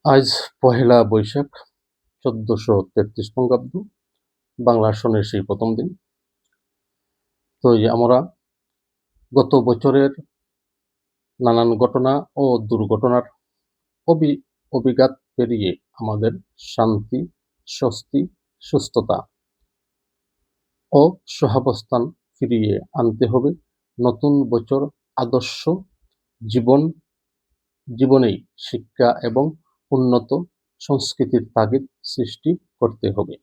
আজ পহেলা বৈশাখ ১৪৩৩ বঙ্গাব্দ, বাংলা সনের সেই প্রথম দিন। তো আমরা গত বছরের নানান ঘটনা ও দুর্ঘটনার অভিঘাত পেরিয়ে আমাদের শান্তি, স্বস্তি, সুস্থতা ও সহাবস্থান ফিরিয়ে আনতে হবে। নতুন বছর আদর্শ জীবনেই শিক্ষা এবং উন্নত সংস্কৃতির তাগিদ সৃষ্টি করতে হবে।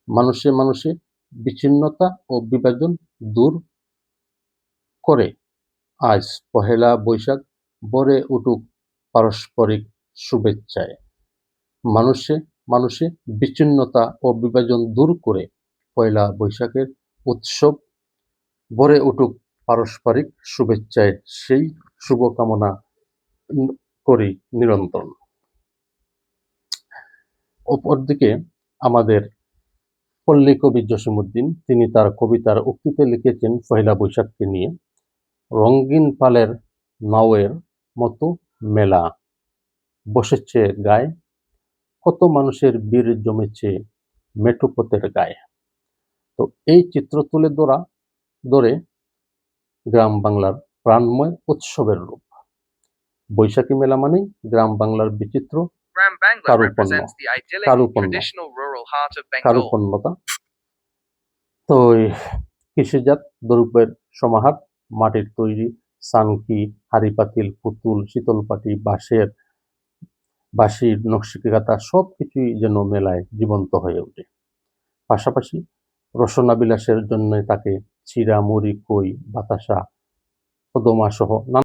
মানুষে মানুষে বিচ্ছিন্নতা ও বিভাজন দূর করে আজ পহেলা বৈশাখ ভরে উঠুক পারস্পরিক শুভেচ্ছায়। মানুষে মানুষে বিচ্ছিন্নতা ও বিভাজন দূর করে পয়লা বৈশাখের উৎসব ভরে উঠুক পারস্পরিক শুভেচ্ছায়, সেই শুভকামনা করি নিরন্তর। অপরদিকে আমাদের পল্লী কবি জসীমউদ্দিন, তিনি তার কবিতার উক্তিতে লিখেছেন পয়লা বৈশাখকে নিয়ে, রঙিন পালের নাওয়ের মতো মেলা বসেছে গায়ে, কত মানুষের ভিড় জমেছে মেঠো পথের গায়ে। তো এই চিত্র তুলে ধরে গ্রাম বাংলার প্রাণময় উৎসবের রূপ। বৈশাখী মেলা মানেই গ্রাম বাংলার বিচিত্র কারুপণ্যতা। তো কৃষিজাত দ্রব্যের সমাহার, মাটির তৈরি সানকি, হাঁড়ি পাতিল, পুতুল, শীতলপাটি, বাঁশির নকশিকাঁথা সবকিছুই যেন মেলায় জীবন্ত হয়ে ওঠে। পাশাপাশি রসনা বিলাসের জন্য তাকে চিড়া, মুড়ি, কই, বাতাসা, কদমা সহ